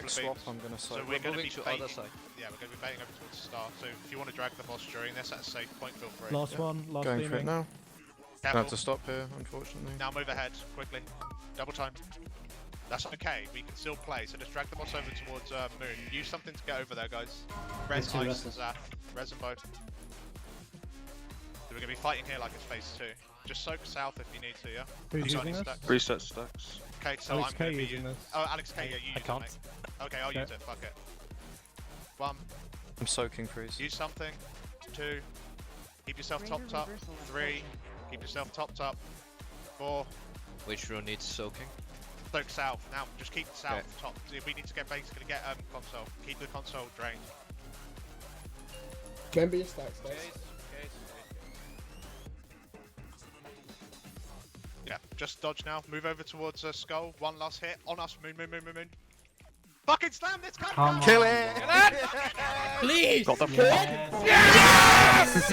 Next swap, I'm going to So we're going to be baiting, other side. yeah, we're going to be baiting over towards the star. So if you want to drag the boss during this at a safe point, feel free. Last one, last going for it beaming. now. I Careful. have to stop here, unfortunately. Now move ahead quickly. Double time. That's okay. We can still play. So just drag the boss over towards Moon. Use something to get over there, guys. Res, Ice, and Zaf. Res and both. So we're going to be fighting here like it's phase 2. Just soak south if you need to, yeah? Who's You got using any this? stacks? Reset stacks. Okay, so Alex I'm K going to be using this. Oh, Alex K, yeah, you use I can't. it, mate. Okay, I'll use it. Fuck it. 1. I'm soaking freeze. Use something. 2. Keep yourself topped up. 3. Keep yourself topped up. 4. Which rune needs soaking? Soak south. Now, just keep the south Okay. top. If we need to basically get console. Keep the console drained. Remember your stacks, guys. Yeah, just dodge now. Move over towards Skull. One last hit. On us. Moon. Fucking slam this cunt! Come Kill on. it! Please! Got the Yes!